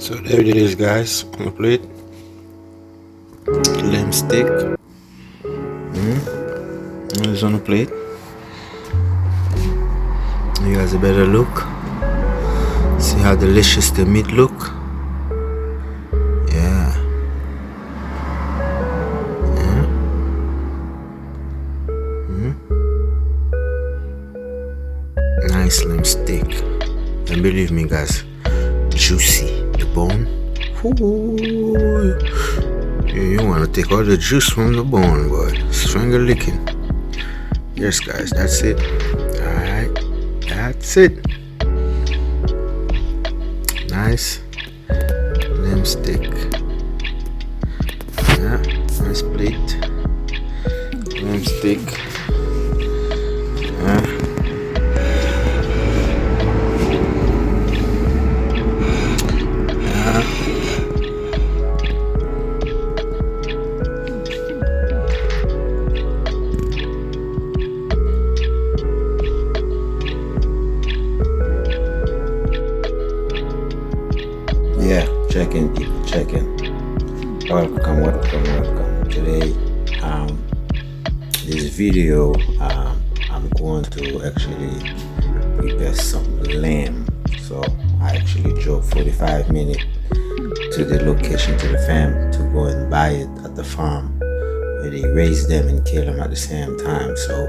So there it is, guys, on the plate. Lamb steak. It's on the plate. You guys a better look. See how delicious the meat look. Yeah. Nice lamb steak. And believe me, guys, juicy. The bone. Ooh. You want to take all the juice from the bone, boy. Strangle licking. Yes, guys, that's it. Alright. That's it. Nice lamb steak. Yeah, nice plate. Lamb steak. Yeah. Yeah, check in, people, check in. Welcome. Today, this video, I'm going to actually prepare some lamb. So I actually drove 45 minutes to the location, to the farm, to go and buy it at the farm where they raise them and kill them at the same time. So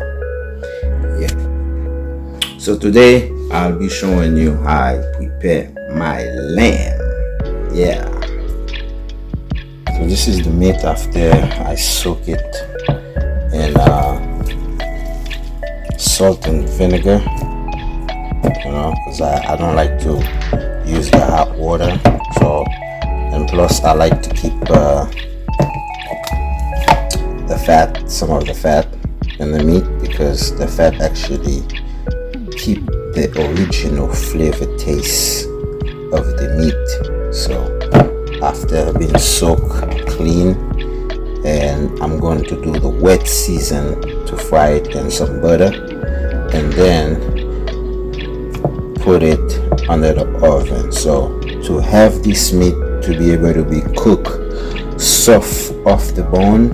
yeah. So today I'll be showing you how I prepare my lamb. Yeah. So this is the meat after I soak it in salt and vinegar, you know, because I don't like to use the hot water. So, and plus I like to keep the fat, some of the fat in the meat, because the fat actually keep the original flavor taste of the meat. So after being soaked clean, and I'm going to do the wet season to fry it in some butter, and then put it under the oven. So to have this meat to be able to be cooked soft off the bone,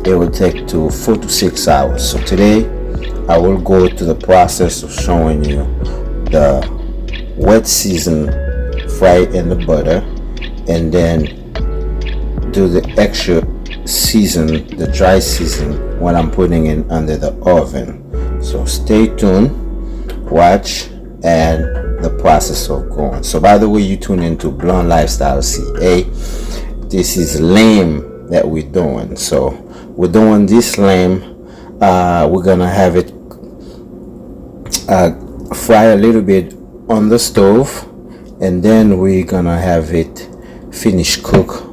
it will take 4 to 6 hours. So today I will go to the process of showing you the wet season, fry it in the butter, and then do the extra season, the dry season, when I'm putting it under the oven. So stay tuned, watch, and the process of going. So by the way, you tune into Blonde Lifestyle CA. This is lamb that we're doing. So we're doing this lamb. We're gonna have it fry a little bit on the stove, and then we're gonna have it finish cook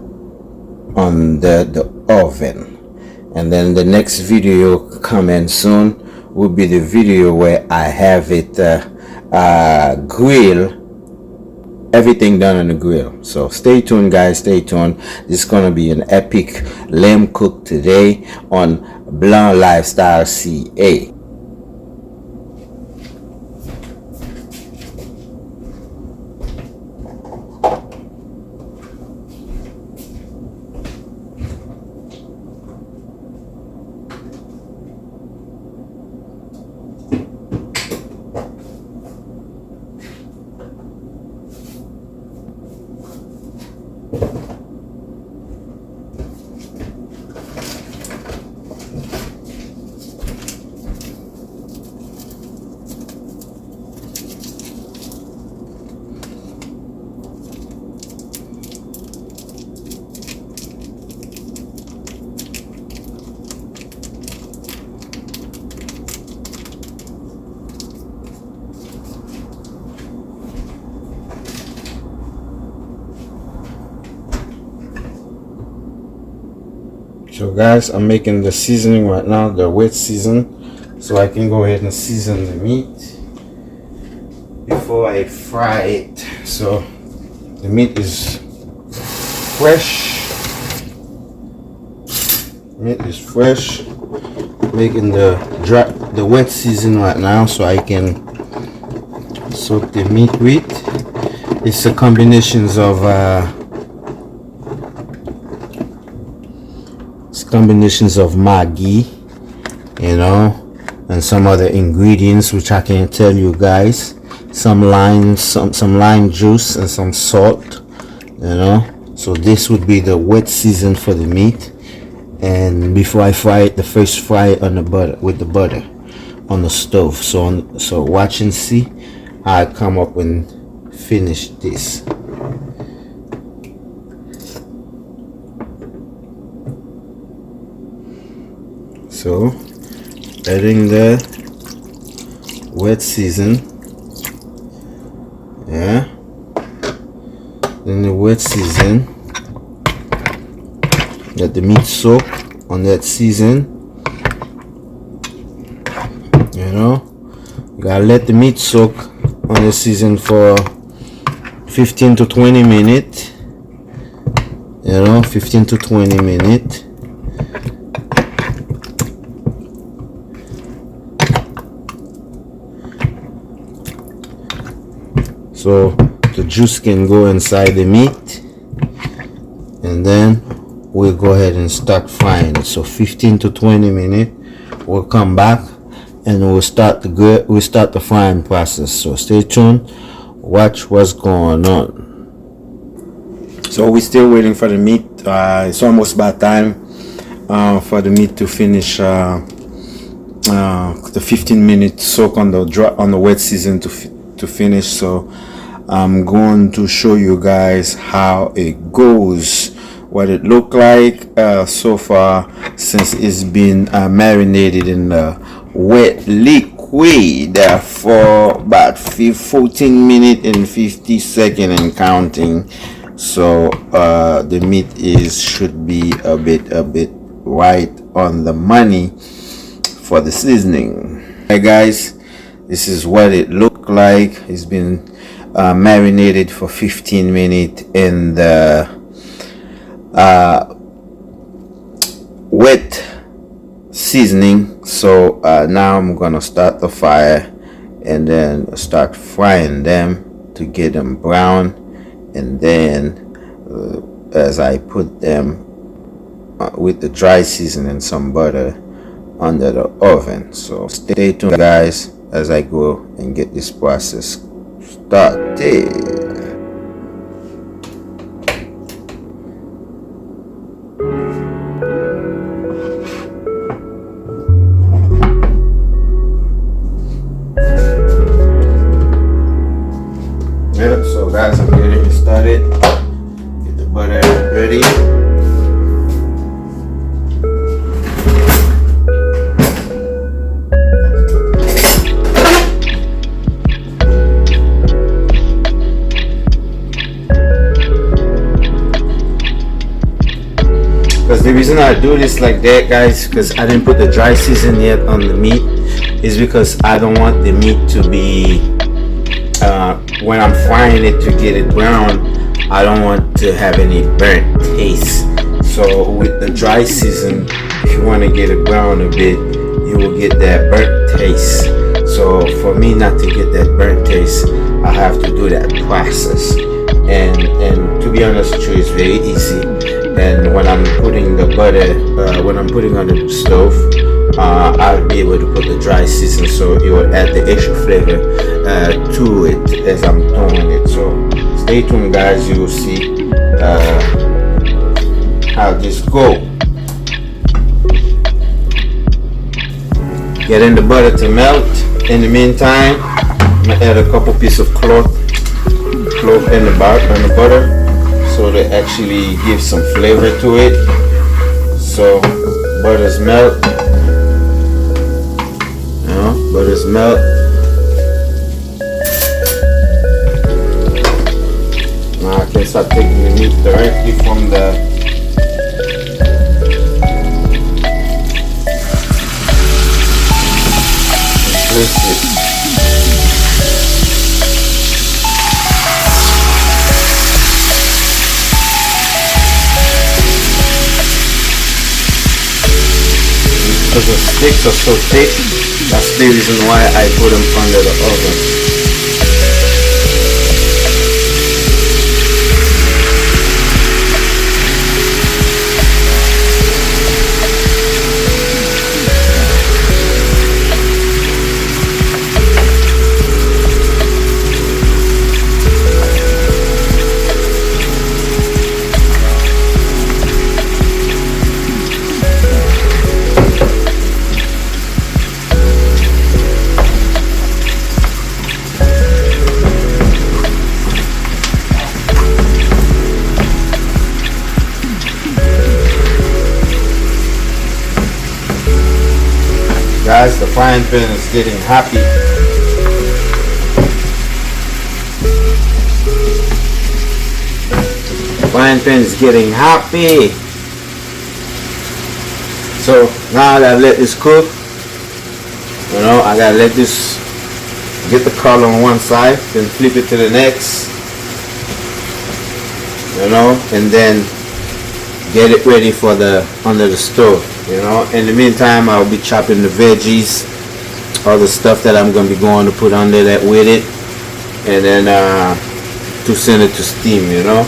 on the oven. And then the next video coming soon will be the video where I have it grill, everything done on the grill. So stay tuned, guys, stay tuned. This is gonna be an epic lamb cook today on Blonde Lifestyle CA. So guys, I'm making the seasoning right now, the wet season, so I can go ahead and season the meat before I fry it. So the meat is fresh. Meat is fresh. Making the wet season right now so I can soak the meat with, it's a combinations of Maggi, you know, and some other ingredients which I can't tell you guys. Some lime, some lime juice, and some salt, you know. So this would be the wet season for the meat. And before I fry it, the first fry it on the butter, with the butter on the stove. So watch and see how I come up and finish this. So adding the wet season, yeah, then the wet season, let the meat soak on that season, you know. You gotta let the meat soak on the season for 15 to 20 minutes, you know, 15 to 20 minutes. So the juice can go inside the meat, and then we'll go ahead and start frying it. So 15 to 20 minutes, we'll come back and we'll start the frying process. So stay tuned, watch what's going on. So we're still waiting for the meat. It's almost about time for the meat to finish the 15-minute soak on the wet season to finish. So I'm going to show you guys how it goes, what it look like so far, since it's been marinated in the wet liquid for about 14 minutes and 50 seconds and counting. So the meat should be a bit right on the money for the seasoning. Hey guys, this is what it looked like. It's been marinated for 15 minutes in the wet seasoning. So now I'm gonna start the fire and then start frying them to get them brown, and then as I put them with the dry seasoning and some butter under the oven. So stay tuned guys as I go and get this process started. So guys, I'm getting it started. Get the butter ready. Because the reason I do this like that, guys, because I didn't put the dry season yet on the meat, is because I don't want the meat to be when I'm frying it to get it brown, I don't want to have any burnt taste. So with the dry season, if you want to get it brown a bit, you will get that burnt taste. So for me not to get that burnt taste, I have to do that process. And to be honest with you, it's very easy. And when I'm putting the butter, when I'm putting on the stove, I'll be able to put the dry season, so it will add the extra flavor to it as I'm throwing it. So stay tuned guys, you will see how this go. Getting the butter to melt. In the meantime, I'm gonna add a couple pieces of clove in the butter, so they actually give some flavor to it. So butter's melt. Butter's melt. Now I can start taking the meat directly from the place it. Because the sticks are so thick, that's the reason why I put them under the oven. frying pan is getting happy. Frying pan is getting happy. So now that I let this cook, you know, I gotta let this get the color on one side, then flip it to the next, you know, and then get it ready for the under the stove, you know. In the meantime, I'll be chopping the veggies, all the stuff that I'm gonna be going to put under that with it, and then to send it to steam, you know.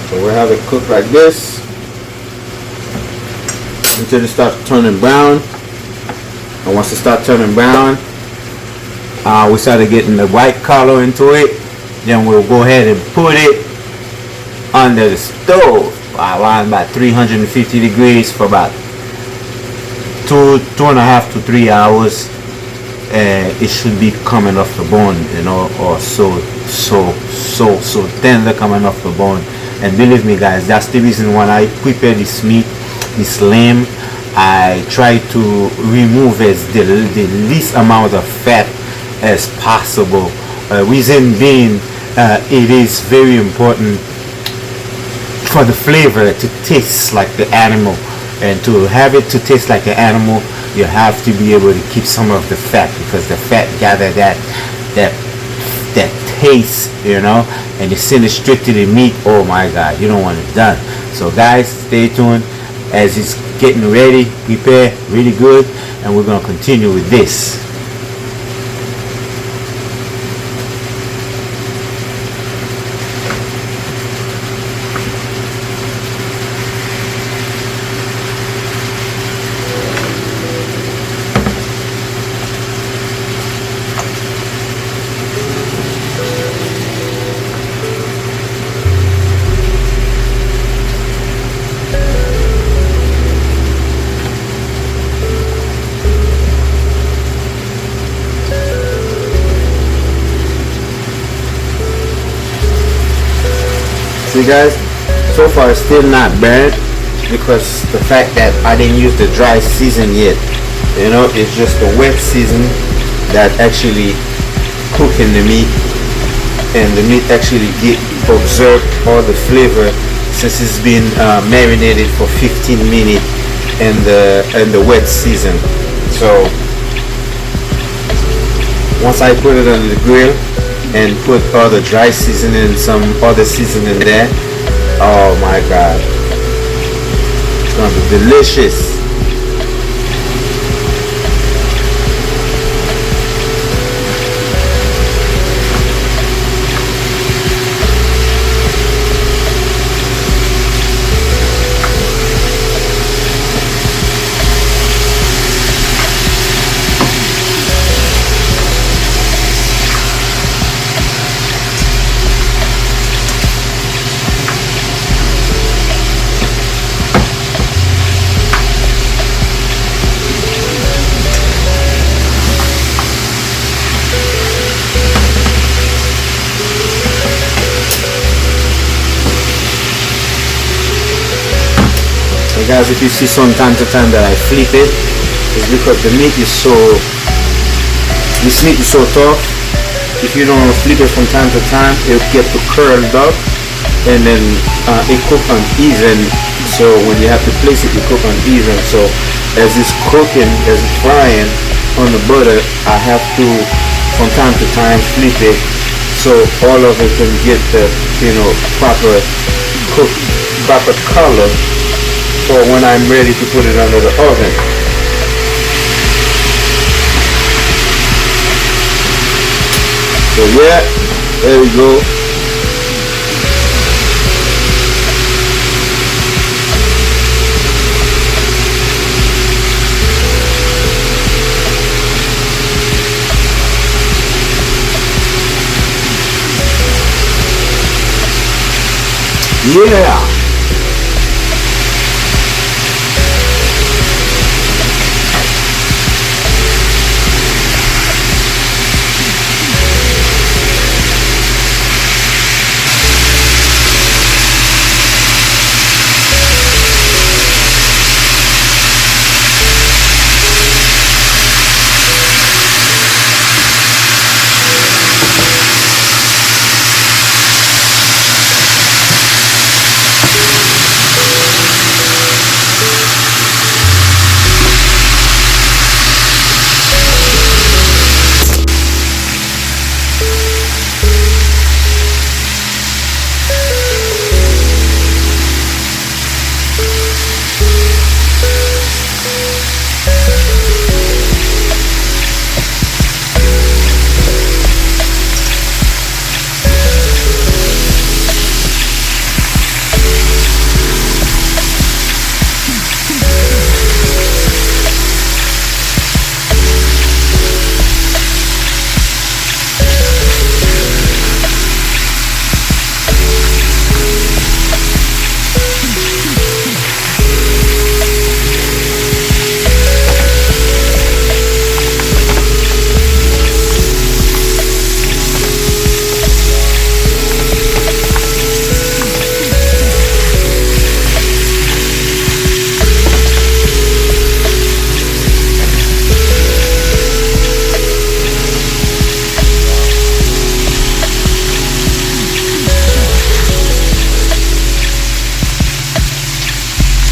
So we'll have it cooked like this until it starts turning brown. And once it starts turning brown, we started getting the white color into it. Then we'll go ahead and put it under the stove around about 350 degrees for about 2.5 to 3 hours. It should be coming off the bone, you know, or so tender coming off the bone. And believe me guys, that's the reason when I prepare this meat, this lamb, I try to remove as the least amount of fat as possible. Reason being, it is very important for the flavor to taste like the animal, and to have it to taste like an animal, you have to be able to keep some of the fat, because the fat gather that taste, you know, and you send it straight to the meat. Oh my god, you don't want it done. So guys, stay tuned as it's getting ready, prepare really good, and we're going to continue with this. See guys, so far it's still not burnt because the fact that I didn't use the dry season yet. You know, it's just the wet season that actually cooking the meat, and the meat actually absorb all the flavor since it's been marinated for 15 minutes in the wet season. So once I put it on the grill and put all the dry seasoning and some other seasoning there, oh my god, it's gonna be delicious. Guys, if you see from time to time that I flip it, it's because the meat is this meat is so tough. If you don't flip it from time to time, it'll get too curled up, and then it cook uneven. So when you have to place it, it cook uneven. So as it's cooking, as it's frying on the butter, I have to from time to time flip it, so all of it can get the, you know, proper color for when I'm ready to put it under the oven. So yeah, there we go. Yeah.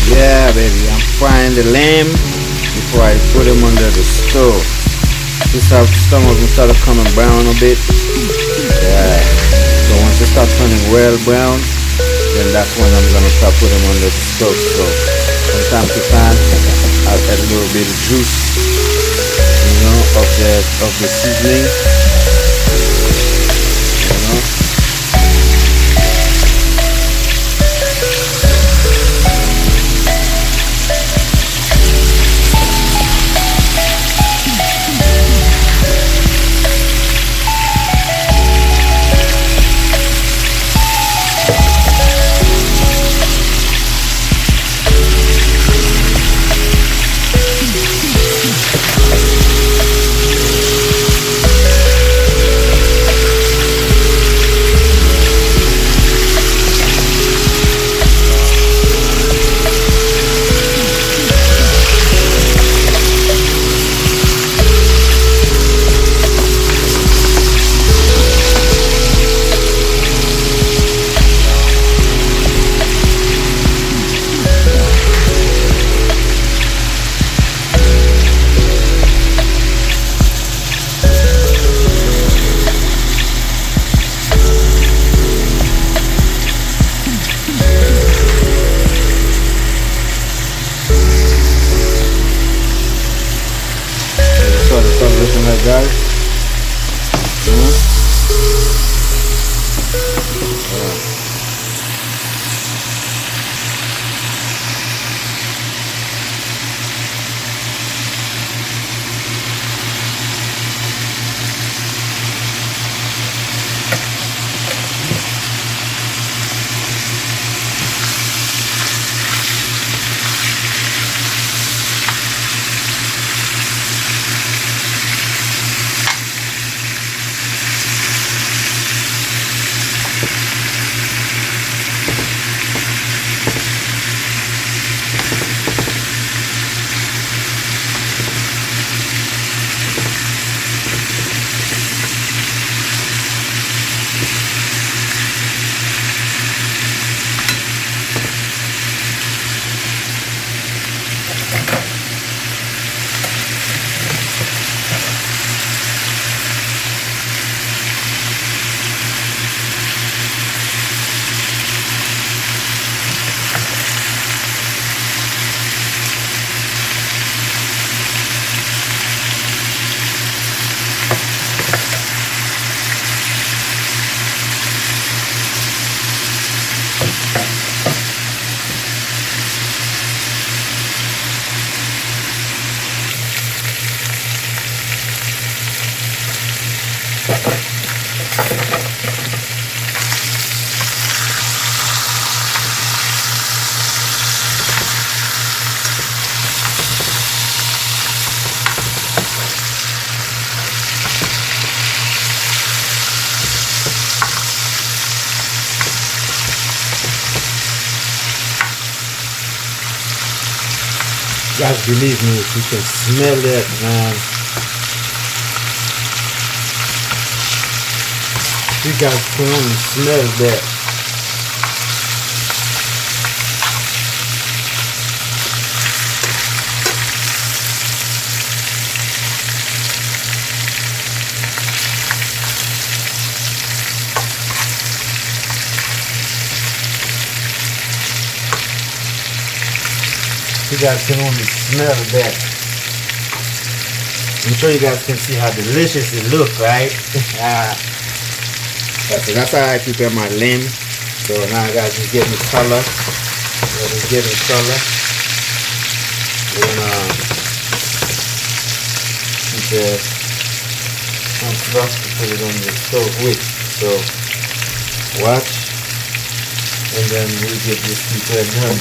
Yeah, baby, I'm frying the lamb before I put them under the stove. This how some of them start coming brown a bit. Yeah. So once they start turning well brown, then that's when I'm gonna start putting them under the stove. So from time to time, I'll add a little bit of juice, of the seasoning, you know. Guys, believe me, if you can smell it, man. If you guys can only smell that. You guys can only smell that. I'm sure you guys can see how delicious it looks, right? So that's how I prepare my lamb. So now guys, it's getting color. It's getting color. We're gonna keep it on rough to put it on the stove with. So watch, and then we get this prepared done.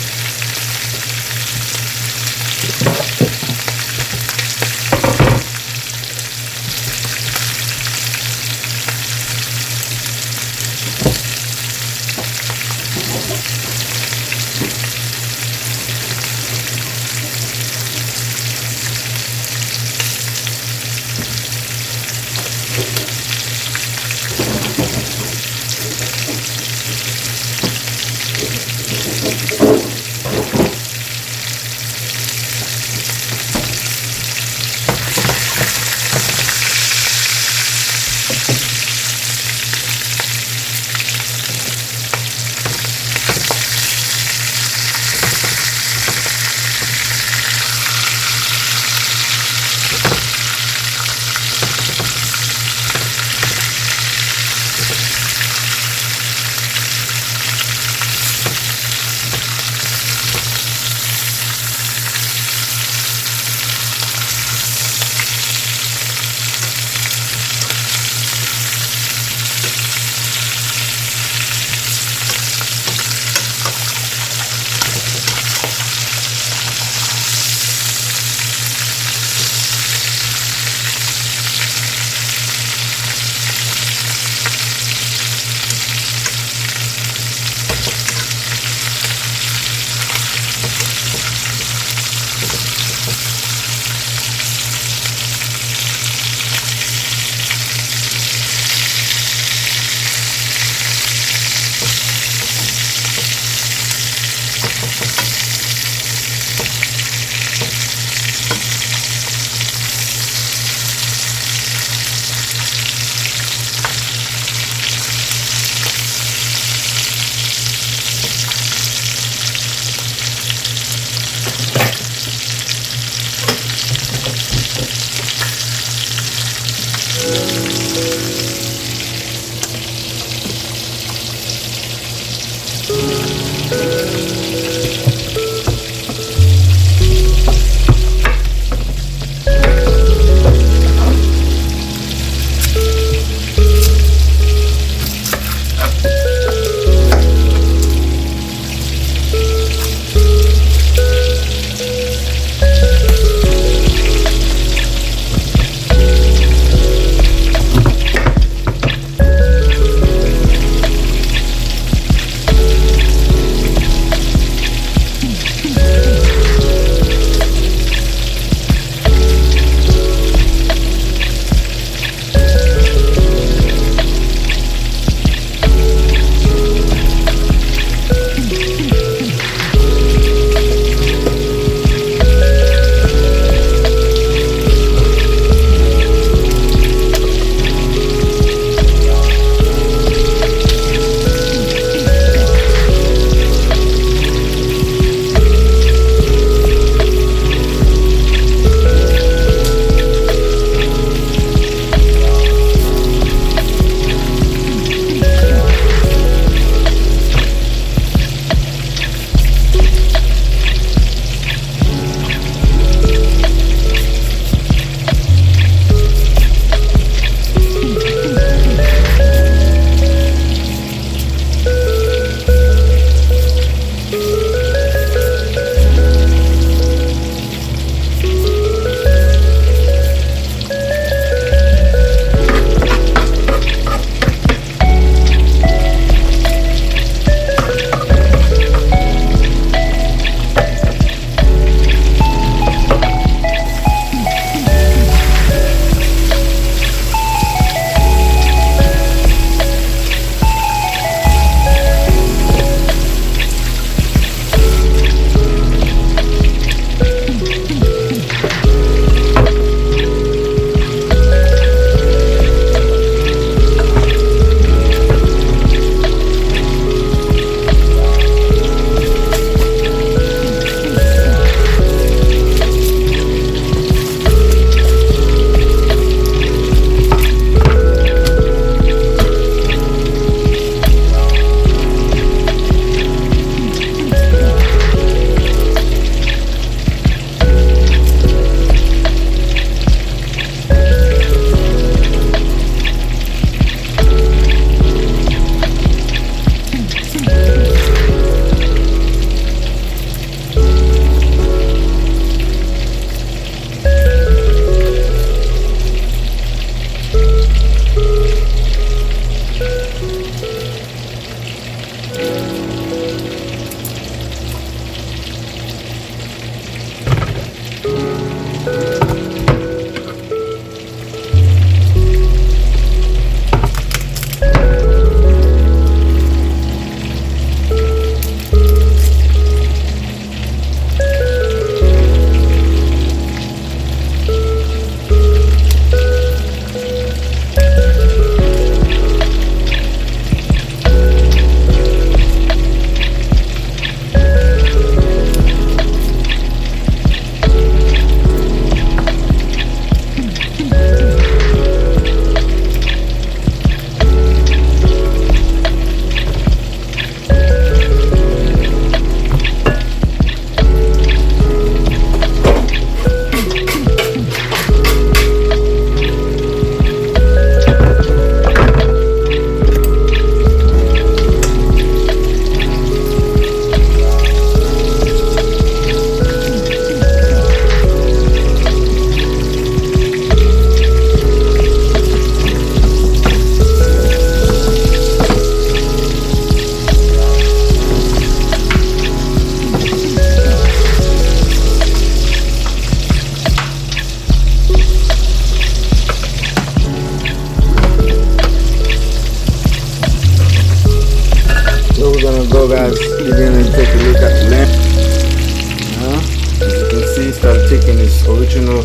original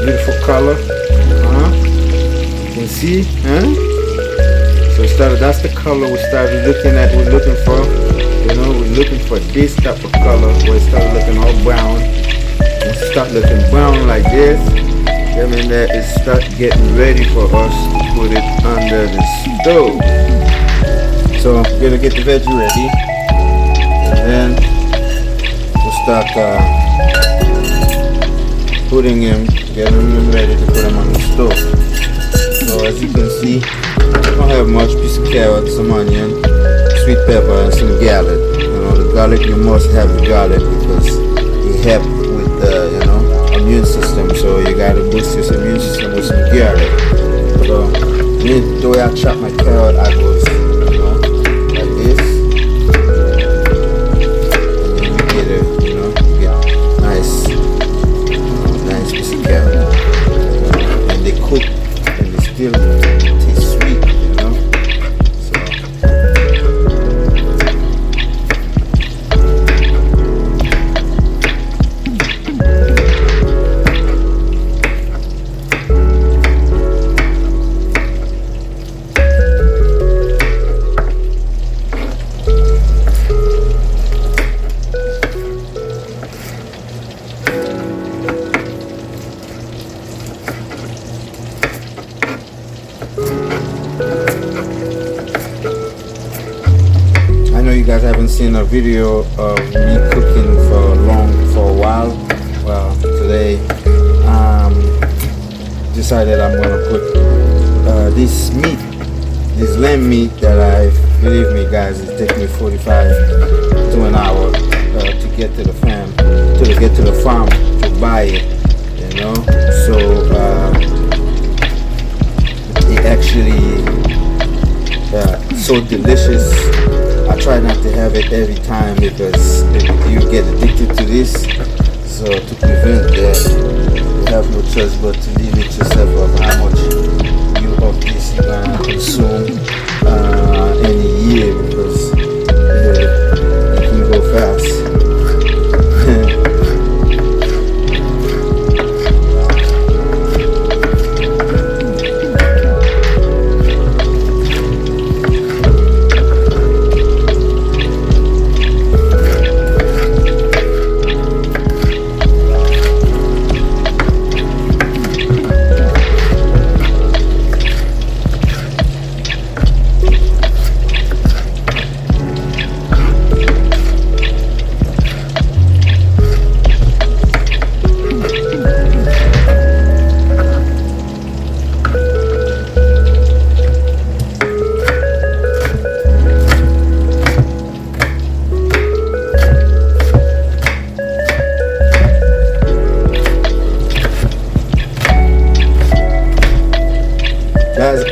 beautiful color. You can see, so that's the color we started looking at. We're looking for, we're looking for this type of color where it started looking all brown. Once it start looking brown like this, that means that it start getting ready for us to put it under the stove. So I'm gonna get the veggie ready, and then we'll start getting them ready to put them on the stove. So as you can see, I don't have much. Piece of carrot, some onion, sweet pepper, and some garlic. The garlic, you must have the garlic because it helps with the immune system. So you gotta boost your immune system with some garlic. So the way I chop my carrot, I go like this, and then you get nice piece of carrot, and they cook and they still taste sweet, You guys haven't seen a video of me cooking for a while. Well, today decided I'm gonna put this lamb meat that believe me guys, it takes me 45 to an hour to get to the farm to buy it, so it actually so delicious. I try not to have it every time because you get addicted to this. So to prevent that, you have no choice but to limit yourself of how much of this you're gonna consume in a year because it can go fast.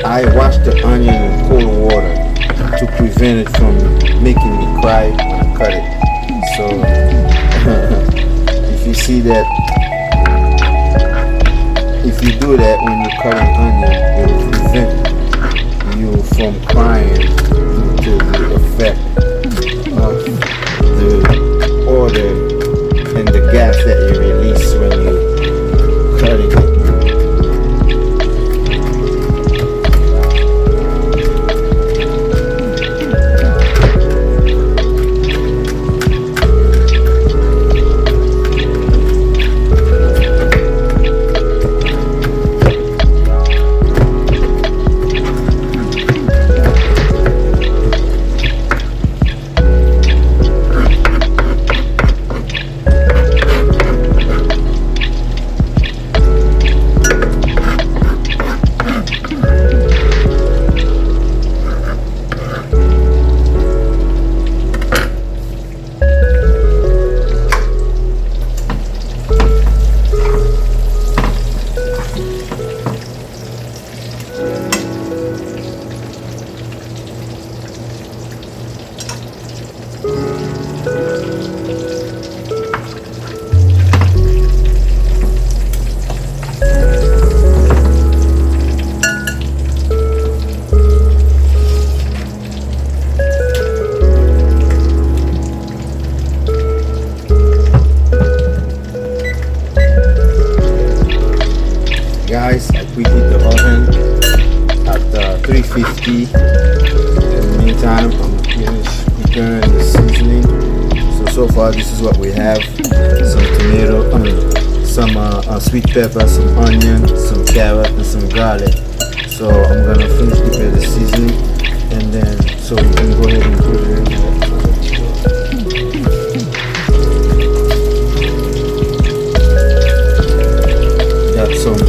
I wash the onion in cold water to prevent it from making me cry when I cut it. So if you see that, if you do that when you cut an onion, it will prevent you from crying due to the effect of the oil and the gas that you release when you cut it. 350. In the meantime, I'm preparing the seasoning. So far this is what we have: some tomato, some sweet pepper, some onion, some carrot, and some garlic. So I'm gonna finish preparing the seasoning, and then so we can go ahead and put it in there. Got some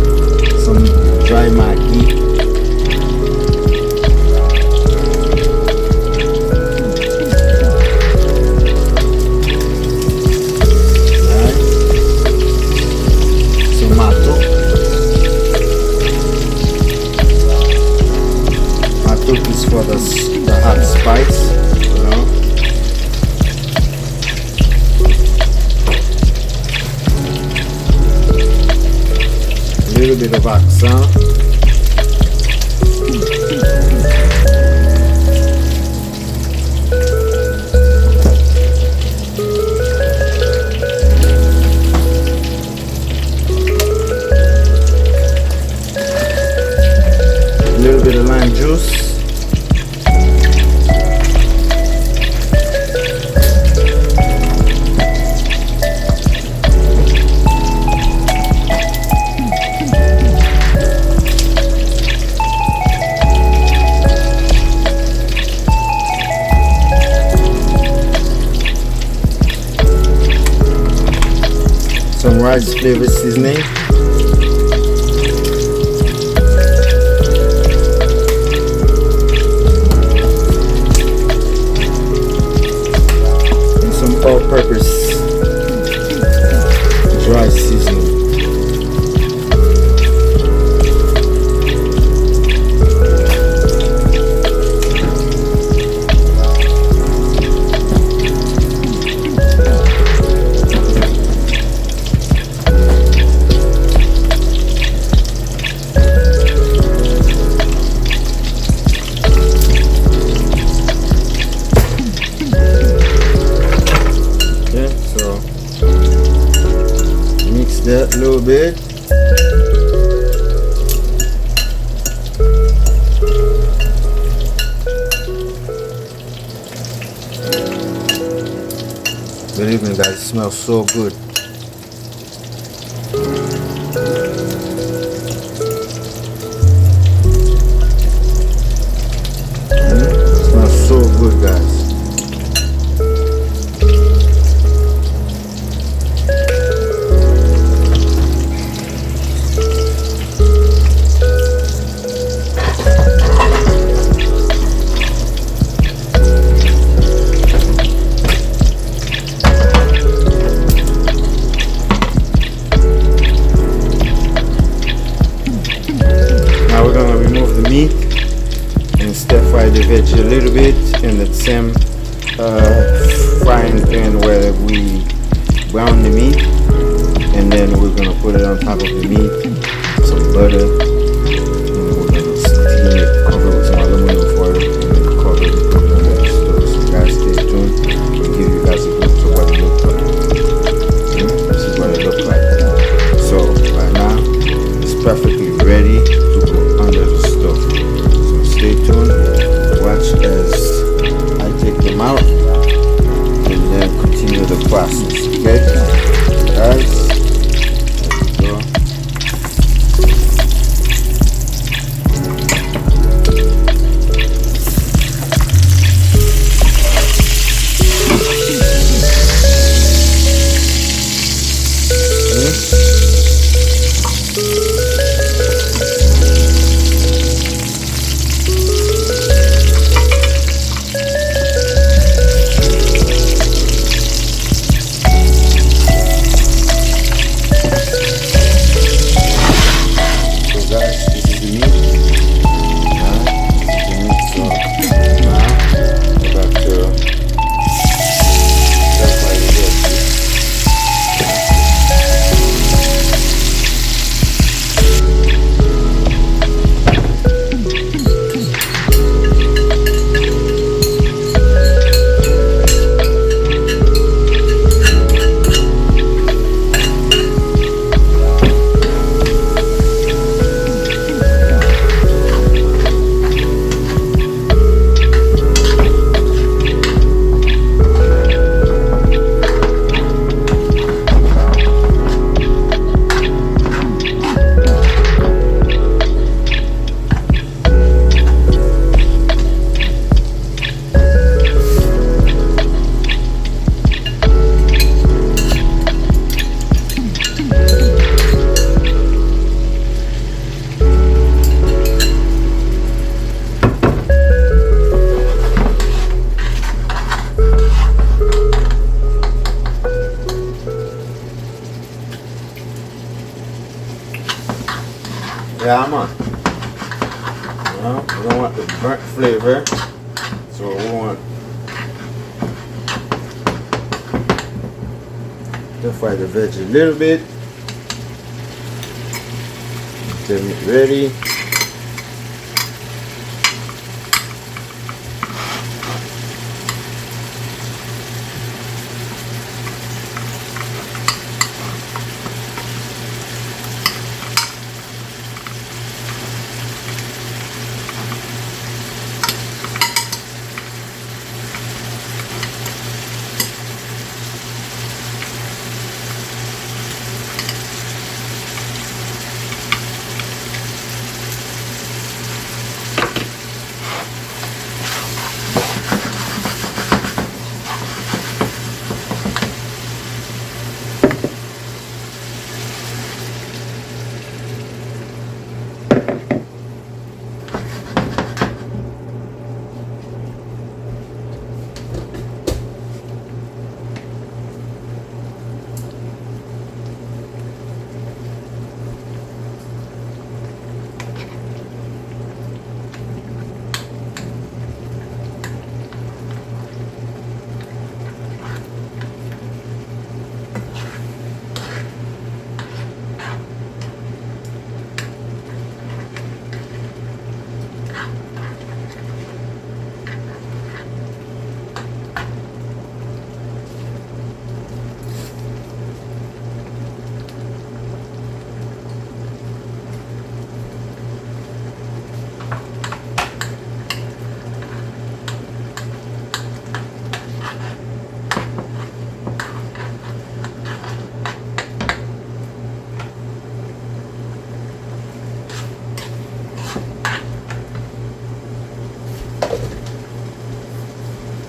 dry maggi. Is for the hot spice, you know. A little bit of accent. A little bit of lime juice. Some rice flavored seasoning. And some all-purpose dry seasoning. That a little bit. Believe me guys, it smells so good. It smells so good guys. Meat and stir fry the veggie a little bit in the same frying pan where we brown the meat, and then we're gonna put it on top of the meat, some butter, and then we're gonna steam it, cover with some aluminum foil, and then cover it with the stove. So guys, stay tuned and give you guys a glimpse of what it looks like. This is what it looks like. So right now it's perfectly ready to go under the stove. So stay tuned, watch as I take them out and then continue the process, okay? Guys, there we go. Yeah, man. We don't want the burnt flavor, so we want to fry the veggie a little bit until it's ready.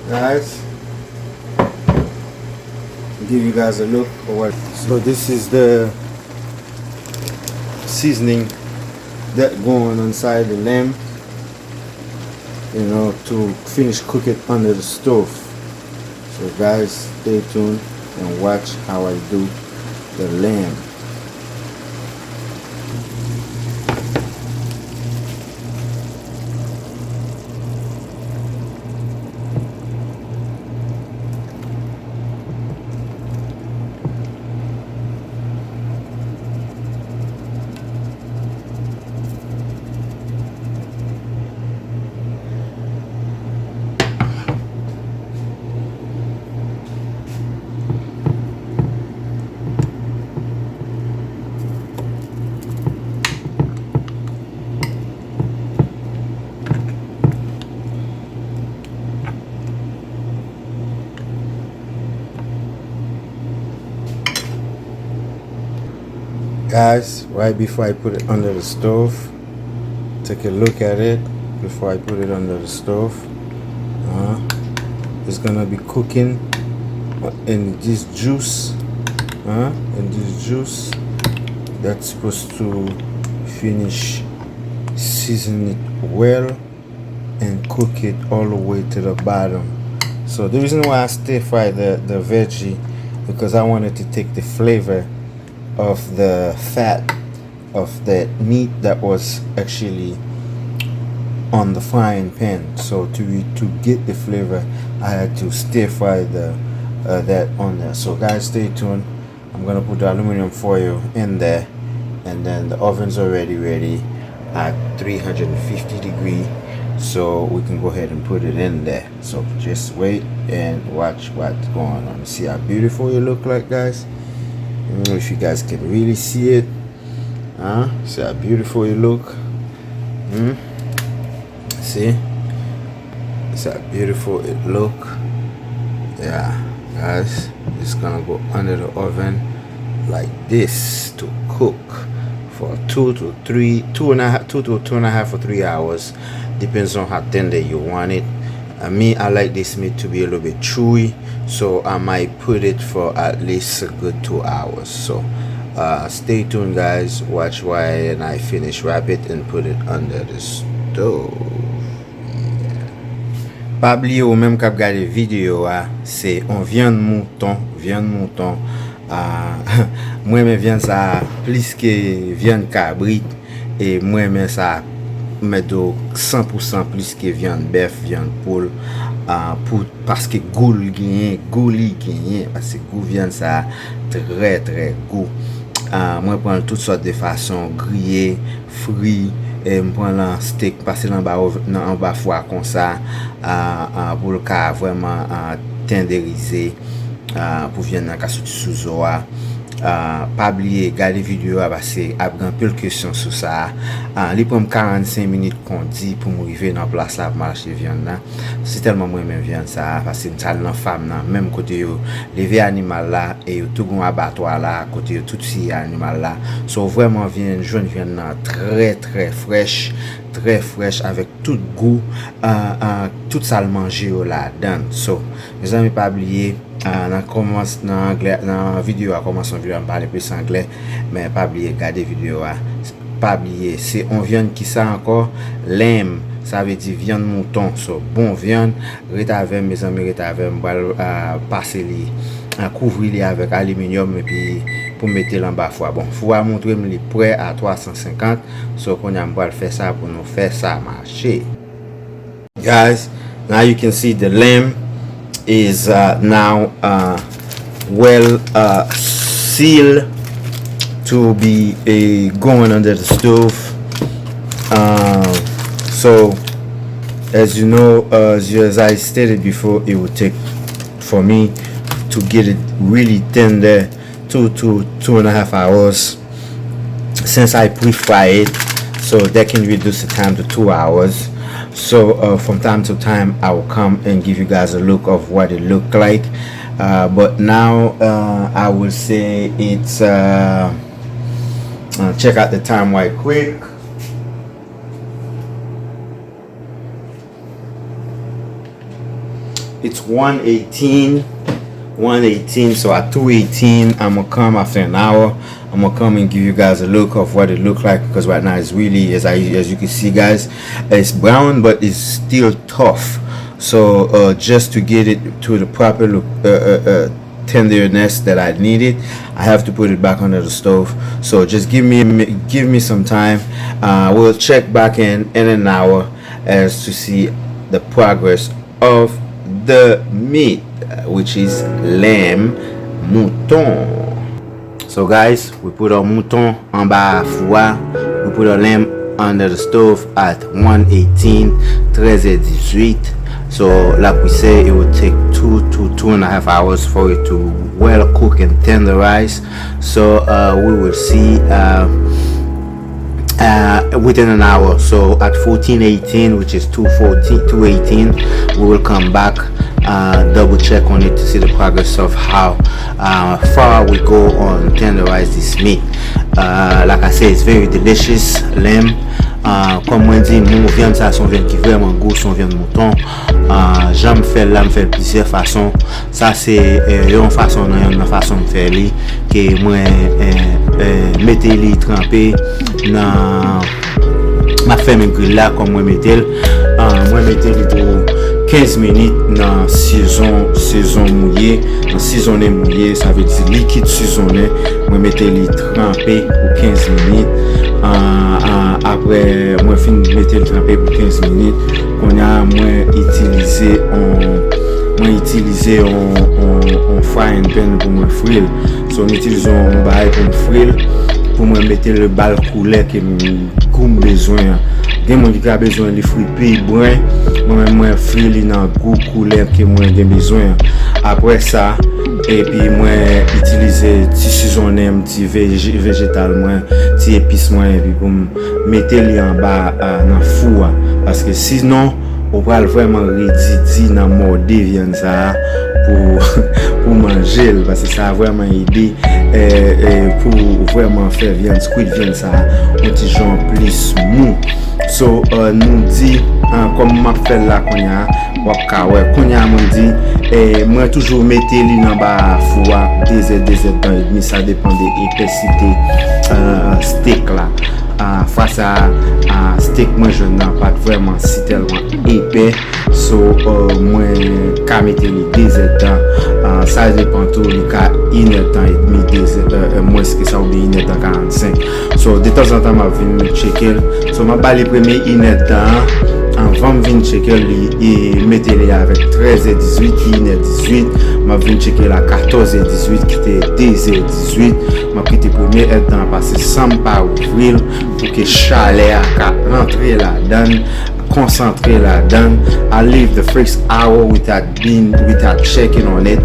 Guys, give you guys a look of what. So this is the seasoning that going inside the lamb, you know, to finish cook it under the stove. So guys, stay tuned and watch how I do the lamb. Guys, right before I put it under the stove, take a look at it before I put it under the stove. It's gonna be cooking in this juice, that's supposed to finish season it well and cook it all the way to the bottom. So the reason why I stir fry the veggie, because I wanted to take the flavor of the fat of that meat that was actually on the frying pan. So to get the flavor, I had to stir fry the that on there. So guys, stay tuned. I'm gonna put the aluminum foil in there, and then the oven's already ready at 350 degrees, so we can go ahead and put it in there. So just wait and watch what's going on. See how beautiful it look like, guys. I don't know if you guys can really see it. See how beautiful it look. See how beautiful it look. Yeah, guys, it's gonna go under the oven like this to cook for 2 to 2.5 or 3 hours, depends on how tender you want it. I like this meat to be a little bit chewy, so I might put it for at least a good 2 hours. So stay tuned, guys. Watch while I finish, wrap it and put it under the stove. Pas oublier ou même k'ap gade vidéo, c'est on viande mouton. Moi mais viande ça plus que viande cabrit, et moi mais ça mettre 100% plus que viande bœuf, viande poule parce que goût gagne, parce que goût viande ça très très goût. Moi prends toutes sortes de façons, grillé, frit, et me prends un steak passer en bas foie comme ça pour le cas vraiment tenderiser pour viande dans casse sous eau. Pas oublier regarder vidéo parce que a grand peu de questions sur ça. Li prend 45 minutes qu'on dit pour m'arriver dans place là marcher viande là. C'est tellement moi même viande ça parce que ça dans femme là même côté yo lever animal là et yo tout gon abattoir là côté yo tout si animal là. So vraiment viande jaune viande là très très fraîche avec tout goût tout ça le manger là dedans. So mes amis pas oublier dans vidéo a commencé à parler plus anglais mais pas oublier regarder vidéo pas oublier c'est on viande qui ça encore lamb ça veut dire viande mouton so bon viande reta avec mes amis reta avec passer li couvrir li avec aluminium et puis pour mettre en bas foie bon foie montrer me prêt à 350 so qu'on a va faire ça pour nous faire ça marcher. Guys, now you can see the lamb is now well sealed to be going under the stove. So as you know, as I stated before, it would take for me to get it really tender 2.5 hours since I pre-fry it, so that can reduce the time to 2 hours. So from time to time I will come and give you guys a look of what it looked like, but now I will say it's check out the time right quick. It's 1:18, so at 2:18 I'm gonna come after an hour. I'm gonna come and give you guys a look of what it looked like, because right now it's really, as you can see guys, it's brown but it's still tough. So just to get it to the proper look, tenderness that I needed, I have to put it back under the stove. So just give me some time. We'll check back in an hour as to see the progress of the meat, which is lamb mouton. So guys, we put our mouton en bas foie, we put our lamb under the stove at 1:18, 13h18. So like we say, it would take 2 to 2.5 hours for it to well cook and tenderize. So we will see within an hour. So at 14:18, which is 2:18, we will come back, double check on it to see the progress of how far we go on tenderize this meat. Like I say, it's very delicious lamb. Comme moi dit, mon viande ça son viande qui vraiment goût, son viande mouton. J'aime faire là, me faire plusieurs façons. Ça c'est une façon de faire li que moi mettez li trempé dans ma fait mes grill là comme moi mettez li pour 15 minutes dans saison mouillée. Dans saisonné mouillé, ça veut dire liquide saisonné. Moi mettez li trempé pour 15 minutes. Après moi fin mettre le trempé pour 15 minutes, on a moins utilisé on frying pan pour moi frire. So on utilise un bail pour frire pour moi mettre le bal couler que comme besoin. Gen moun qui a besoin de fruits puis brun, moi frire dans goût couler que moi j'ai besoin. Après ça, et puis moi utiliser petit saisonné, petit végétal moins, petit épice moins, et puis pour mettre les en bas dans le four, parce que sinon on va vraiment redidi dans morder viande ça pour manger, parce que ça a vraiment aidé pour vraiment faire viande squid viande ça un petit genre plus mou. So nous dit comme m'a fait là qu'on a qu'on a m'ont dit moi toujours mettre li dans bas four 2 heures temps et demi, ça dépend de l'épaissité steak là. face à steak moi je n'ai pas vraiment si tellement épais, so moi ka mette li 2 heures temps, ça dépend tout li ka 1 heure temps et demi 2 heures moins que ça ou bien 1 heure temps 45, so de temps en temps m'a vinn checker, so m'a ba les premier 1 heure temps avant de venir checker et mettre les avec 13 et 18, 1 et 18, m'a venu checker la 14 et 18 qui était 2 et 18, m'a pris les premiers temps passer sans pas ouvrir pour que chaleur rentrer là-dedans, concentrer là-dedans. I leave the first hour without checking on it,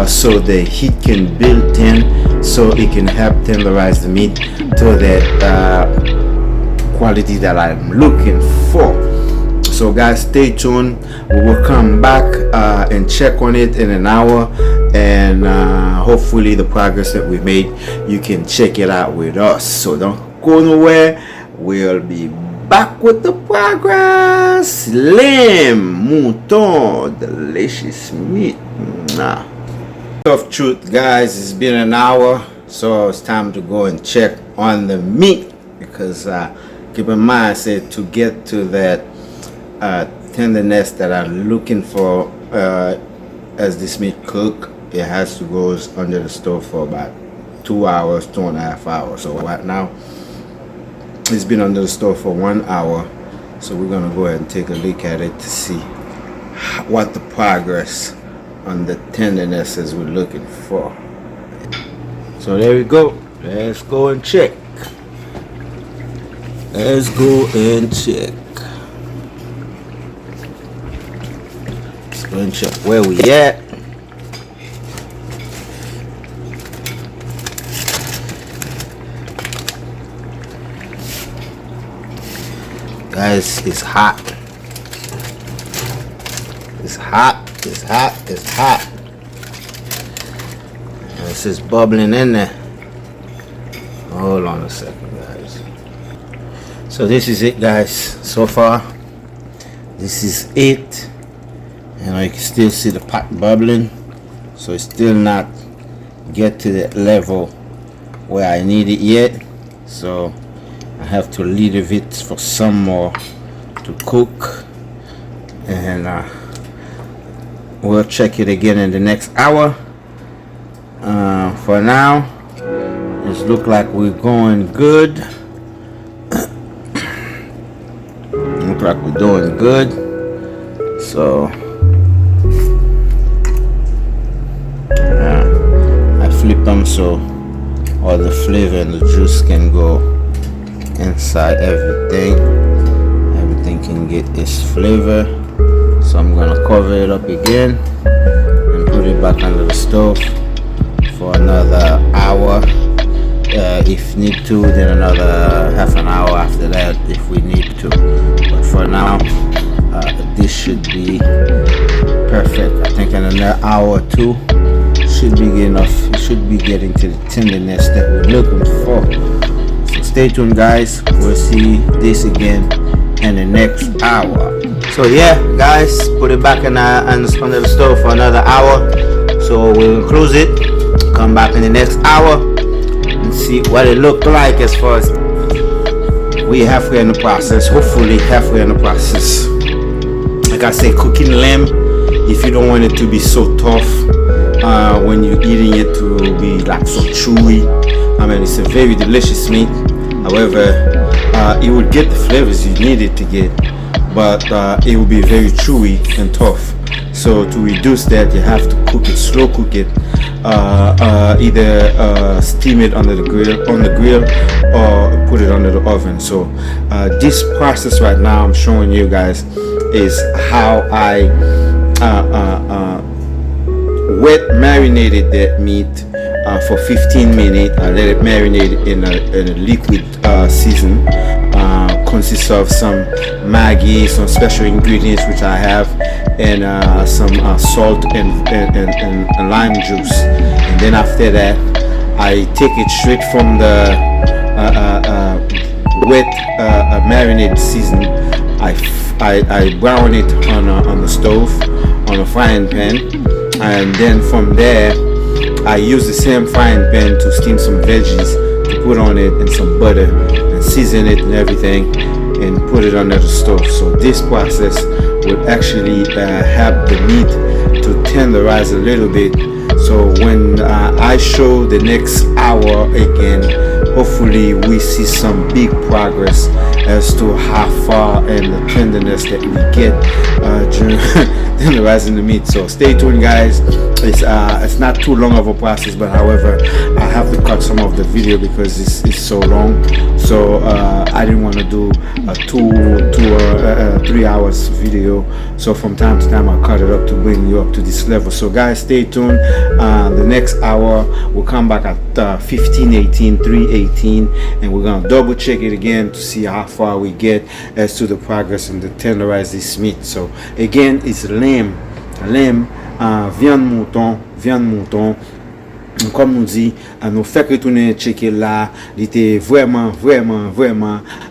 so the heat can build in, so it can help tenderize the meat to that quality that I'm looking for. So guys, stay tuned. We will come back and check on it in an hour, and hopefully the progress that we made, you can check it out with us. So don't go nowhere. We'll be back with the progress. Lamb, mouton, delicious meat. Tough truth, guys, it's been an hour, so it's time to go and check on the meat, because keep in mind, I said, to get to that tenderness that I'm looking for as this meat cook, it has to go under the stove for about 2 hours, 2.5 hours. So right now it's been under the stove for 1 hour, so we're gonna go ahead and take a look at it to see what the progress on the tenderness is we're looking for. So there we go. Let's go and check. Let's go and check. Go and check where we at. Guys, it's hot. It's hot. It's hot. It's hot. This is bubbling in there. Hold on a second, guys. So this is it, guys. So far, this is it. And you can still see the pot bubbling, so it's still not get to that level where I need it yet, so I have to leave it for some more to cook, and we'll check it again in the next hour. For now, it looks like we're going good. Look like we're doing good, so flip them so all the flavor and the juice can go inside everything. Everything can get its flavor. So I'm gonna cover it up again and put it back under the stove for another hour. If need to, then another half an hour after that if we need to. But for now, this should be perfect. I think in another hour or two should be enough. You should be getting to the tenderness that we're looking for. So stay tuned, guys. We'll see this again in the next hour. So yeah, guys, put it back under the stove for another hour. So we'll close it, come back in the next hour and see what it looked like. As far as we're halfway in the process, hopefully halfway in the process. Like I say, cooking lamb, if you don't want it to be so tough when you're eating it, to be like so chewy. I mean, it's a very delicious meat. However, it would get the flavors you need it to get, but it will be very chewy and tough. So to reduce that, you have to cook it, slow cook it, either steam it on the grill or put it under the oven. So this process right now I'm showing you guys is how I wet marinated that meat for 15 minutes. I let it marinate in a liquid season. Consists of some Maggi, some special ingredients which I have, and some salt and lime juice. And then after that, I take it straight from the wet marinated season. I brown it on the stove, on a frying pan, and then from there I use the same frying pan to steam some veggies, to put on it, and some butter, and season it and everything, and put it under the stove. So this process will actually help the meat to tenderize a little bit. So when I show the next hour again, hopefully we see some big progress as to how far and the tenderness that we get during tenderizing the meat. So stay tuned, guys. It's not too long of a process, but however, I have to cut some of the video because it's so long. So I didn't want to do a 3 hours video. So from time to time I cut it up to bring you up to this level. So guys, stay tuned. The next hour we'll come back at 15:18, 3:18, and we're gonna double check it again to see how far we get as to the progress in the tenderize this meat. So again, it's lamb, viande mouton. Comme nous dit, nous fait retourner checker là, il était vraiment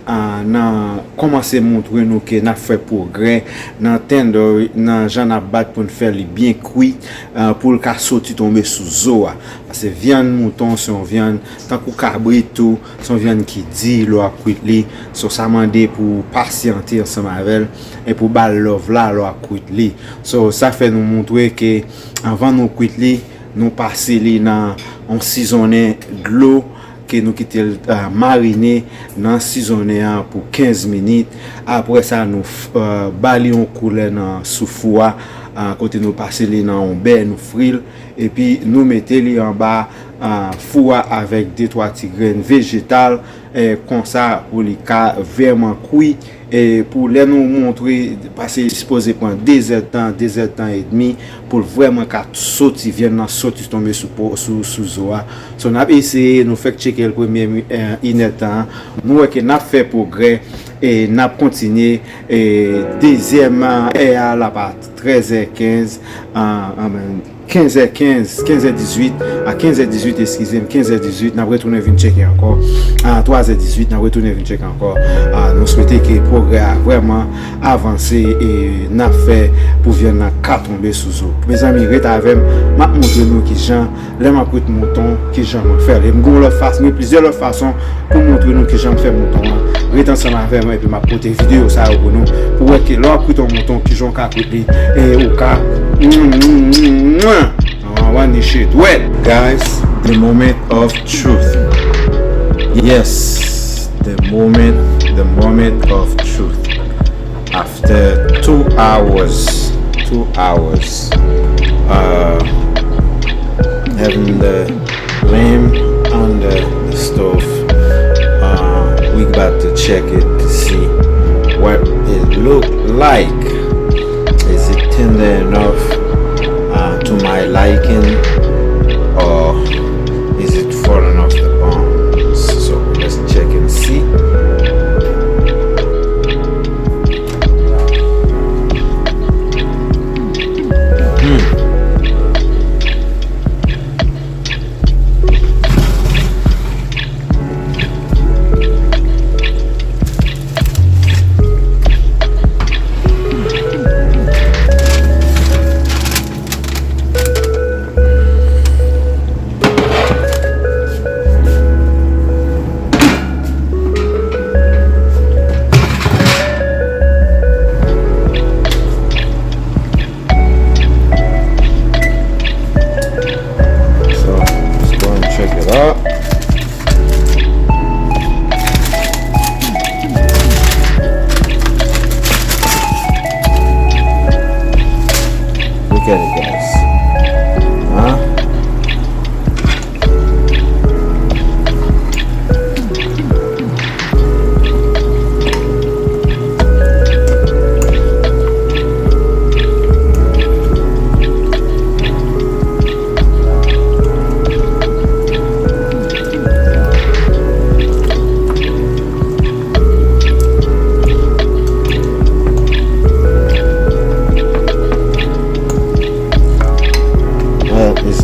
nan commencer montrer nous que n'a fait progrès dans tender dans j'en a battre pour faire li bien cuit pour le cas sortir tomber sous eau parce que viande mouton c'est une viande tant que cabrito son viande qui dit l'eau a cuit li so ça mandé pour patienter ensemble avec et pour bal love là l'eau a cuit li so ça fait nous montrer que avant nous cuit li nous passer li dans on saisonner de l'eau que nous quitter mariner dans saisonner pour 15 minutes après ça nous bali on couler dans sous four côté nous passer li dans on bain nous frire et puis nous mettez li en bas four avec 2-3 petits graines végétales comme ça pour les cas vraiment cuit et pour les nous montrer passer supposé prendre 2 heures temps et demi pour vraiment qu'à sortir vienne sortir tomber sous eau. So on a essayé nous faire checker le premier temps nous que n'a fait progrès et n'a continué et deuxième à la part 13h15 15h15, 15h18, à 15h18, excusez-moi, 15h18, nous retourné venir checker encore. À 3h18, nous retourné venir checker encore. Nous souhaitons que le progrès a vraiment avancé et n'a fait pour venir qu'à tomber sous eau. Mes amis, restez avec moi, montre nous qui j'en, les m'apprête mouton, qui j'en faire. Les m'gons façon, plusieurs façons pour montrer nous qui j'en faire mouton. Restez ensemble avec moi et puis m'apporter vidéo ça pour nous, pour voir que l'apprête mouton qui j'en qu'à côté et au cas. I want this shit wet. Guys, the moment of truth. Yes, the moment of truth. After 2 hours, having the lamb on the stove, we about to check it to see what it look like. Is it tender enough to my liking, or is it falling off the bone? So let's check and see. Look at it, guys.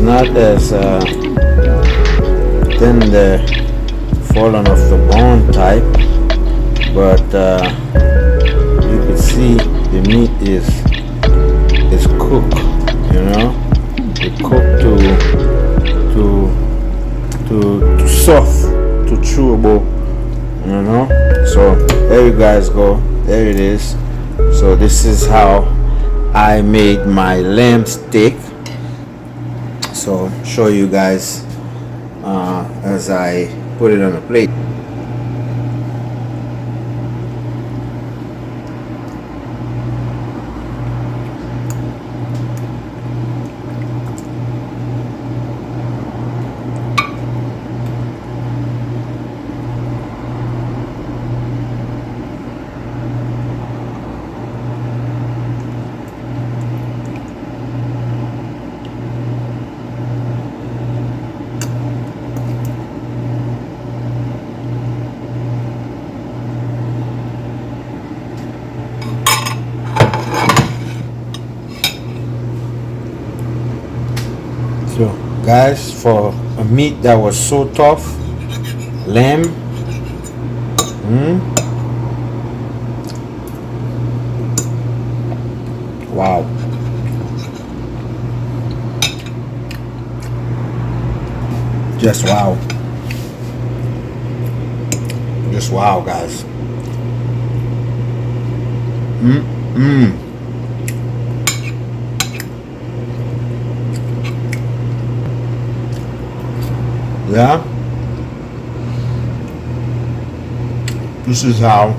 Not as tender, fallen off the bone type, but you can see the meat is cooked. You know, it cooked to soft, to chewable you know. So there you guys go, there it is. So this is how I made my lamb steak. So show you guys as I put it on a plate. So guys, for a meat that was so tough, lamb, wow. Just wow. Just wow, guys. Yeah, this is how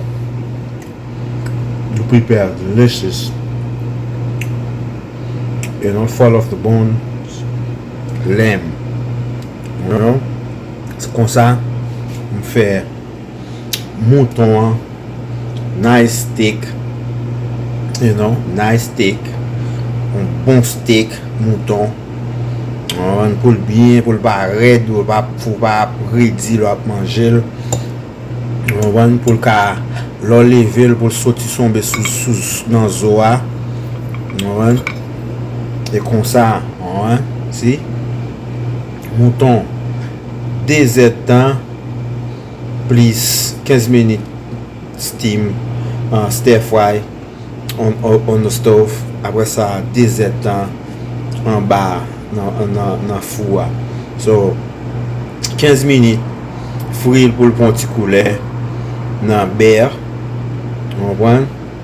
you prepare delicious, you know, fall off the bones lamb. You know, c'est comme ça on fait mouton, nice steak, you know, nice steak, un bon steak mouton. On pour le bien, pour le pas raide, ou pas pour pas rédi là manger. On pour le cas l'enlever pour sortir somber sous dans zoa. Et comme ça, si mouton désert temps plus 15 minutes steam stir fry on the stove. Après ça désert temps en bas dans four. So 15 minutes frire pour le petit couler dans beurre.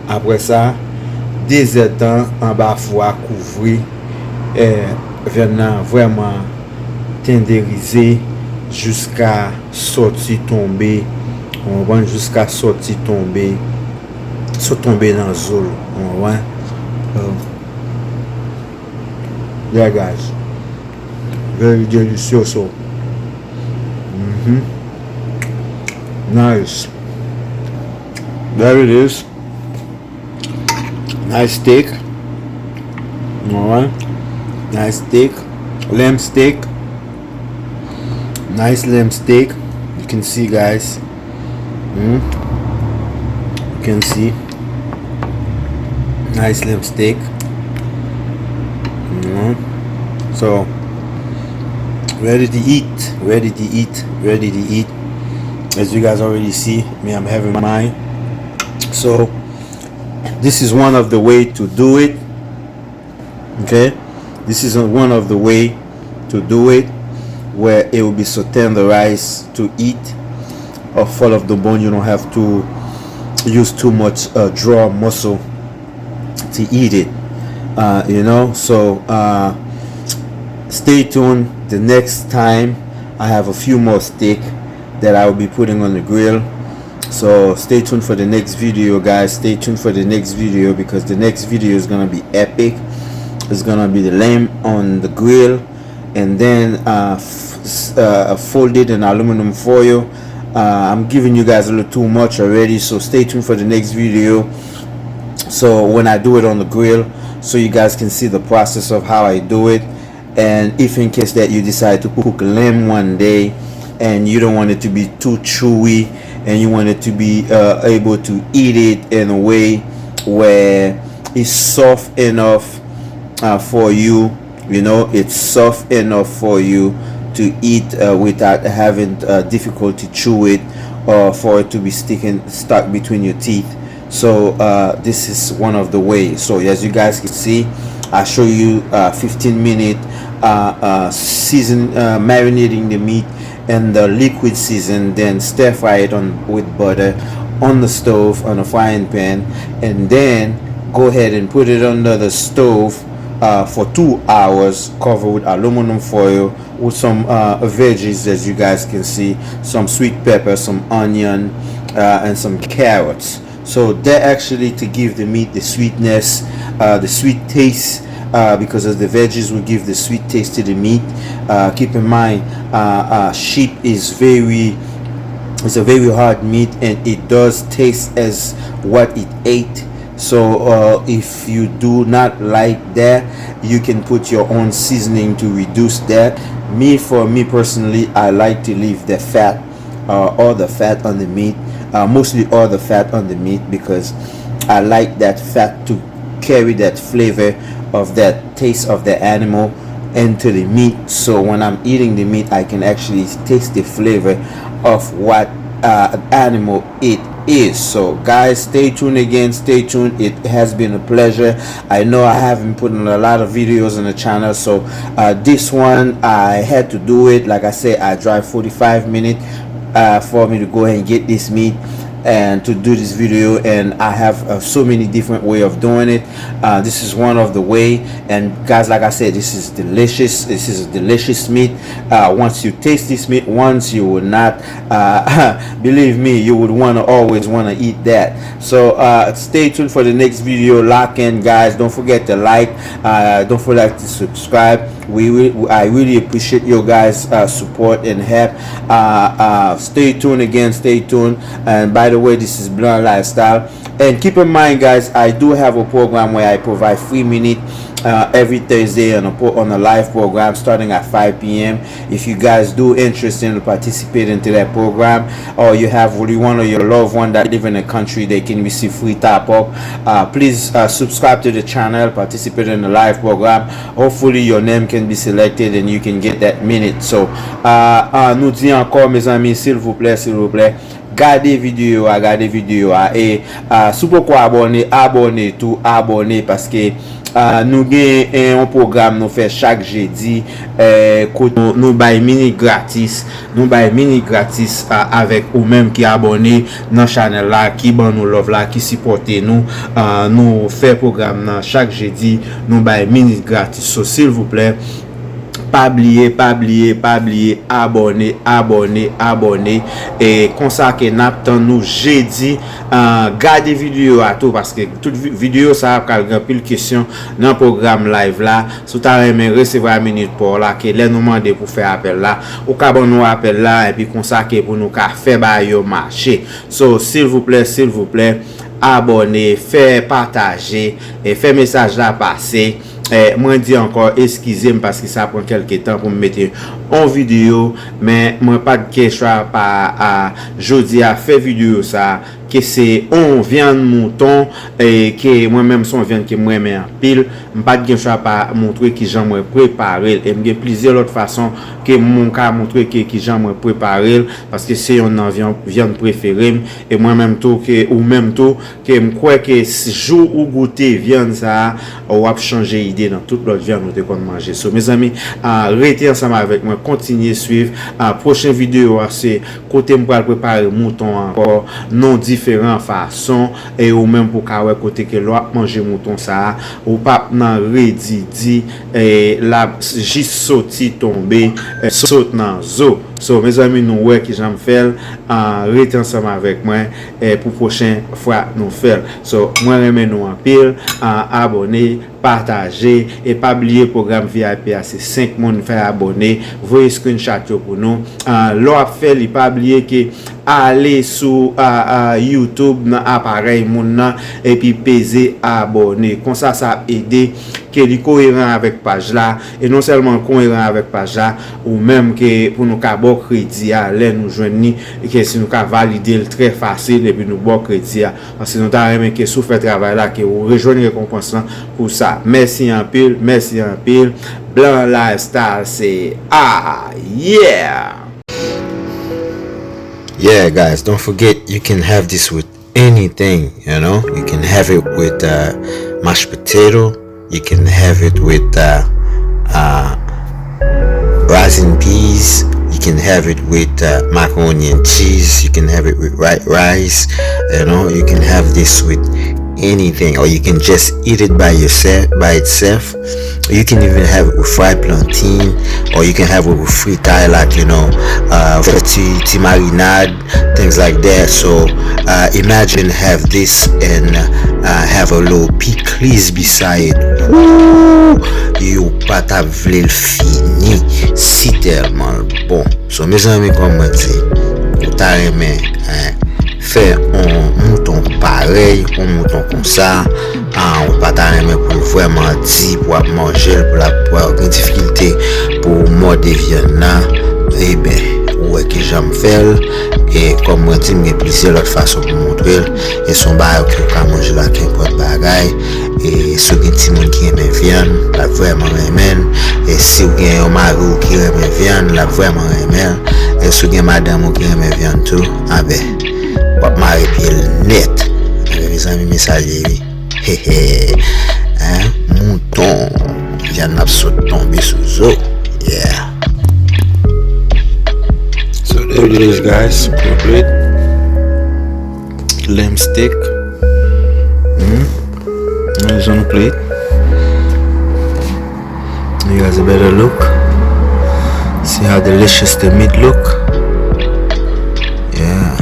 Après ça désert temps en bas four couvrir et venant vraiment tendériser jusqu'à sortir tomber. Jusqu'à sortir tomber dans zone. Yeah guys, very delicious. So nice. There it is. Nice steak. Alright, nice steak, lamb steak. Nice lamb steak. You can see, guys. You can see nice lamb steak. So ready to eat, ready to eat, ready to eat. As you guys already see, me, I'm having mine. So this is one of the way to do it. Okay, this is one of the way to do it, where it will be so tenderized to eat or fall off the bone. You don't have to use too much draw muscle to eat it. You know, so stay tuned. The next time I have a few more steak that I will be putting on the grill. So stay tuned for the next video, guys. Stay tuned for the next video, because the next video is gonna be epic. It's gonna be the lamb on the grill, and then folded in aluminum foil. I'm giving you guys a little too much already, so stay tuned for the next video. So when I do it on the grill, so you guys can see the process of how I do it. And if in case that you decide to cook lamb one day and you don't want it to be too chewy, and you want it to be able to eat it in a way where it's soft enough for you, you know, it's soft enough for you to eat without having difficulty chew it, or for it to be stuck between your teeth. So this is one of the ways. So as you guys can see, I show you 15-minute marinating the meat, and the liquid season, then stir fry it with butter on the stove on a frying pan, and then go ahead and put it under the stove for 2 hours, covered with aluminum foil, with some veggies, as you guys can see, some sweet pepper, some onion, and some carrots. So that actually to give the meat the sweetness, the sweet taste, because of the veggies will give the sweet taste to the meat. Keep in mind, sheep is it's a very hard meat, and it does taste as what it ate. So if you do not like that, you can put your own seasoning to reduce that. For me personally, I like to leave the fat, all the fat on the meat, mostly all the fat on the meat, because I like that fat to carry that flavor of that taste of the animal into the meat. So when I'm eating the meat, I can actually taste the flavor of what animal it is. So guys, stay tuned again, stay tuned. It has been a pleasure. I know I haven't put in a lot of videos on the channel, so this one I had to do it. Like I said, I drive 45 minutes for me to go ahead and get this meat and to do this video, and I have so many different way of doing it. This is one of the way, and guys, like I said, this is delicious. This is a delicious meat. Once you taste this meat once, you will not believe me, you would always want to eat that. So stay tuned for the next video. Lock in, guys. Don't forget to like, don't forget to subscribe. I really appreciate your guys support and help. Stay tuned again, stay tuned. And by the way, this is Blunt Lifestyle, and keep in mind, guys, I do have a program where I provide 3 minutes every Thursday on a live program starting at 5 p.m. If you guys do interested in participate into that program, or you have really one of your loved one that live in a country, they can receive free top up, please subscribe to the channel, participate in the live program. Hopefully your name can be selected and you can get that minute. So nous dit encore, mes amis, s'il vous plaît, gardez vidéo, et si vous pouvez abonner parce que nous avons un programme nous fait chaque jeudi, nous bail mini gratis avec ou même qui abonné dans channel là, qui ban nous love là, qui supporter nous fait programme chaque jeudi, nous bail mini gratis. So s'il vous plaît, pas oublier, abonner, et comme ça que n'attend nous jeudi, garder vidéo à tout, parce que toute vidéo ça a grand pile question dans le programme live là. Si tu as aimé recevoir une minute pour là, que les nous demander pour faire appel là, ou qu'à nous appel là, et puis comme ça que pour nous faire bailler marché. So s'il vous plaît, abonner, faire partager et faire message là passer. Moi dis encore excusez-moi parce que ça prend quelques temps pour me mettre en vidéo, mais moi pas de question à jeudi à faire vidéo ça, que c'est on viande mouton, et que moi même son viande que moi mais en pile, pas de question à montrer qui j'en moi préparer, et me plaisir l'autre façon que mon cas montrer qui j'en moi préparer, parce que c'est une viande préférée, et moi même tout que ou même tout que me crois que jour ou goûter viande ça ou va changer idée dans toute l'autre viande nous qu'on manger. So mes amis, restez ensemble avec moi, continuez suivre. Prochaine vidéo c'est côté me préparer mouton encore non différentes façons, et ou même pour qu'à côté que l'on manger mouton ça ou pas nan ready dit et la juste sorti tomber saute dans zo. So mes amis, nous ouais qui j'aime faire, restez ensemble avec moi pour prochaine fois nous faire. So moi remet nous en pile, abonner, partager, et pas oublier programme VIP, c'est 5 monde faire abonner, voyez screenshot pour nous. L'on fait, il pas oublier que aller sur YouTube dans appareil moun et puis peser abonner. Comme ça aider que est cohérent avec page là, et non seulement cohérent avec page là, ou même que pour nous bon crédit à l'aide nous joindre, et que si nous valider très facile et puis nous bon crédit, parce que nous avons que sous fait travail là, que vous rejoignez récompense pour ça. Merci en pile. Blunt Lifestyle, c'est Yeah, guys, don't forget you can have this with anything, you know. You can have it with mashed potato, you can have it with rice and peas, you can have it with macaroni and cheese. You can have it with rice. You know, you can have this with anything, or you can just eat it by itself. You can even have it with fried plantain, or you can have it with fritai, like, you know, marinade, things like that. So imagine have this and have a little pickles beside. Woo! You pas ta vle le fini, si tellement bon. So mes amis, comme moi dit, ou ta remè faire un mouton pareil, un mouton comme ça, on pas ta remè pour vraiment dire pour manger, pour avoir difficulté pour morder viande là, et ben ouais que j'aime faire, et comme moi dit, j'ai plusieurs autres façons pour montrer, et son bail que on peut manger là qu'importe bagaille. Et si vous avez un petit monde qui aime viande, la vraiment aime. Et si vous avez un mari qui aime viande, la vraiment aime. Et si vous avez madame qui aime viande tout, ah ben, votre mari est net. Mes amis, message, hein, mouton, viande n'a pas tombé sous eau. Yeah. So there it is, guys. Complete lamb steak. It's on the plate. You guys a better look. See how delicious the meat look. Yeah.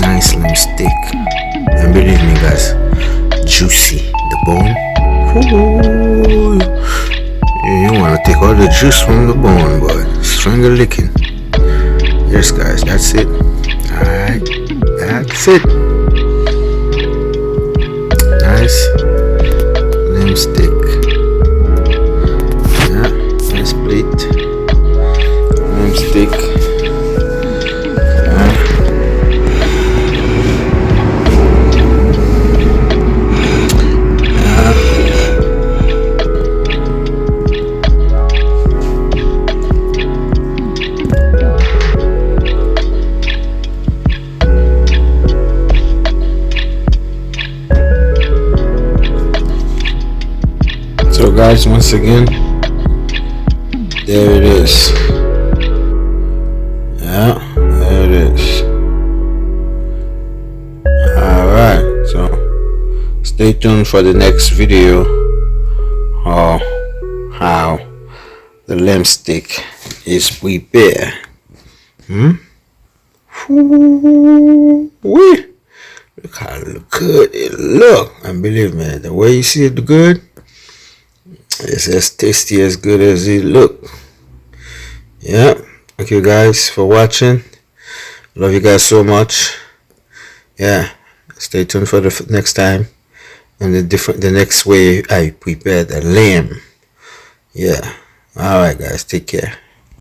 Nice lamb steak. And believe me, guys, juicy. The bone. Ooh. You want to take all the juice from the bone, boy. Strangle licking. Yes, guys, that's it. Alright, that's it. Nice lamb steak. Yeah, nice plate. Lamb steak. So guys, once again, there it is. Yeah, there it is. Alright, so stay tuned for the next video of how the lamb steak is prepared. Wee! Look how good it look. And believe me, the way you see it good, it's as tasty, as good as it look. Yeah. Thank you guys for watching. Love you guys so much. Yeah. Stay tuned for the next time and the next way I prepare the lamb. Yeah. Alright guys, take care.